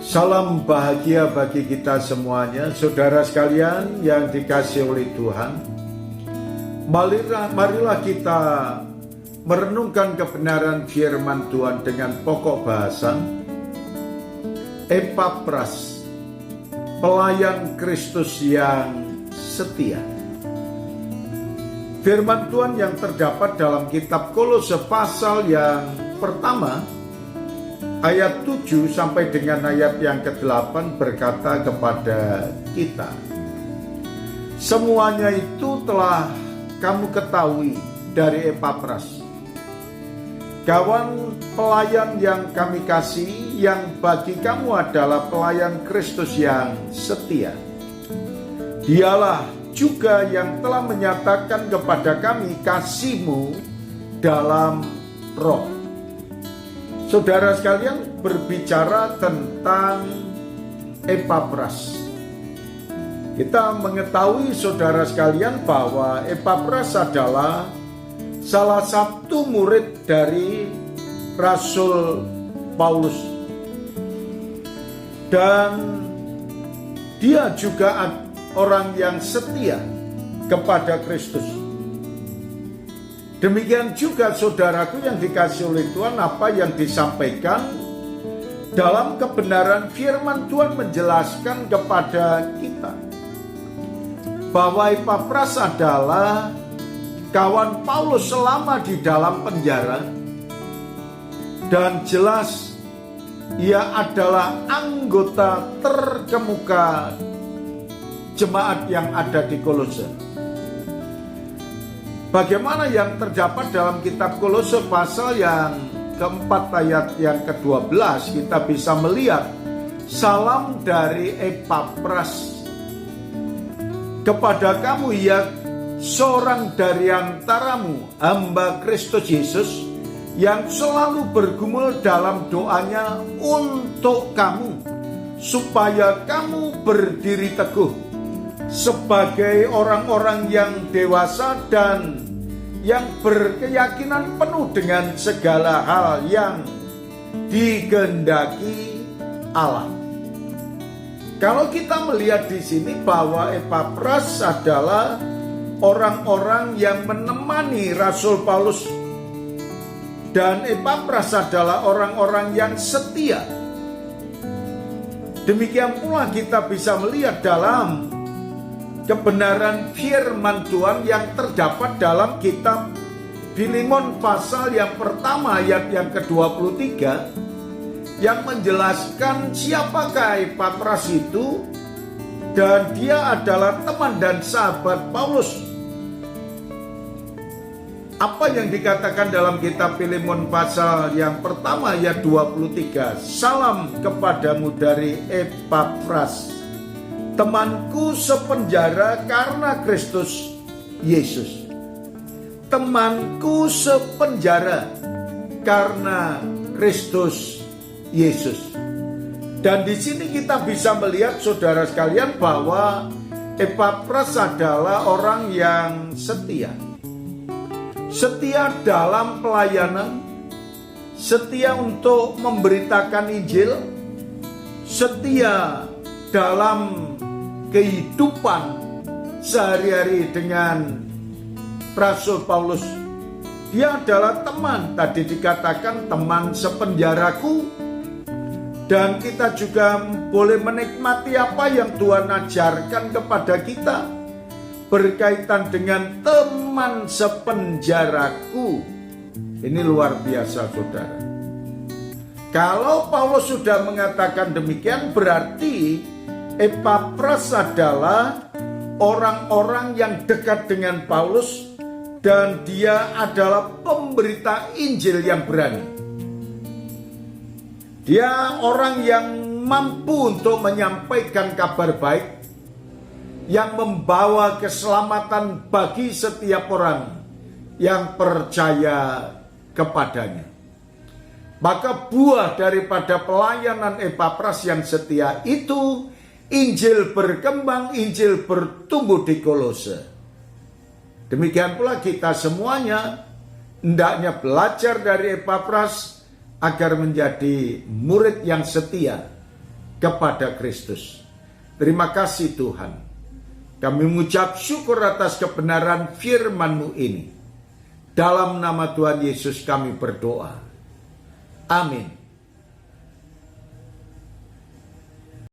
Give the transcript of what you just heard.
Salam bahagia bagi kita semuanya, saudara sekalian yang dikasihi oleh Tuhan. Marilah kita merenungkan kebenaran firman Tuhan dengan pokok bahasan Epapras, pelayan Kristus yang setia. Firman Tuhan yang terdapat dalam kitab Kolose pasal yang pertama, ayat 7 sampai dengan ayat yang ke-8 berkata kepada kita, semuanya itu telah kamu ketahui dari Epapras, kawan pelayan yang kami kasih, yang bagi kamu adalah pelayan Kristus yang setia. Dialah juga yang telah menyatakan kepada kami kasih-Mu dalam roh. Saudara sekalian, berbicara tentang Epapras, kita mengetahui saudara sekalian bahwa Epapras adalah salah satu murid dari Rasul Paulus, dan dia juga orang yang setia kepada Kristus. Demikian juga saudaraku yang dikasihi oleh Tuhan, apa yang disampaikan dalam kebenaran firman Tuhan menjelaskan kepada kita bahwa Epapras adalah kawan Paulus selama di dalam penjara, dan jelas ia adalah anggota terkemuka jemaat yang ada di Kolose. Bagaimana yang terdapat dalam kitab Kolose pasal yang keempat ayat yang ke-12, kita bisa melihat salam dari Epapras kepada kamu, ia seorang dari antaramu, hamba Kristus Yesus, yang selalu bergumul dalam doanya untuk kamu, supaya kamu berdiri teguh sebagai orang-orang yang dewasa dan yang berkeyakinan penuh dengan segala hal yang dikehendaki Allah. Kalau kita melihat di sini bahwa Epapras adalah orang-orang yang menemani Rasul Paulus, dan Epapras adalah orang-orang yang setia. Demikian pula kita bisa melihat dalam kebenaran firman Tuhan yang terdapat dalam kitab Filemon pasal yang pertama ayat yang ke-23, yang menjelaskan siapakah Epapras itu, dan dia adalah teman dan sahabat Paulus. Apa yang dikatakan dalam kitab Filemon pasal yang pertama ayat 23, salam kepadamu dari Epapras, temanku sepenjara karena Kristus Yesus. Temanku sepenjara karena Kristus Yesus. Dan di sini kita bisa melihat saudara sekalian bahwa Epapras adalah orang yang setia. Setia dalam pelayanan, setia untuk memberitakan Injil, setia dalam kehidupan sehari-hari dengan Rasul Paulus. Dia adalah teman, tadi dikatakan teman sepenjaraku, dan kita juga boleh menikmati apa yang Tuhan ajarkan kepada kita berkaitan dengan teman sepenjaraku. Ini luar biasa saudara. Kalau Paulus sudah mengatakan demikian, berarti Epapras adalah orang-orang yang dekat dengan Paulus, dan dia adalah pemberita Injil yang berani. Dia orang yang mampu untuk menyampaikan kabar baik yang membawa keselamatan bagi setiap orang yang percaya kepadanya. Maka buah daripada pelayanan Epapras yang setia itu, Injil berkembang, Injil bertumbuh di Kolose. Demikian pula kita semuanya hendaknya belajar dari Epafras agar menjadi murid yang setia kepada Kristus. Terima kasih Tuhan. Kami mengucap syukur atas kebenaran firman-Mu ini. Dalam nama Tuhan Yesus kami berdoa. Amin.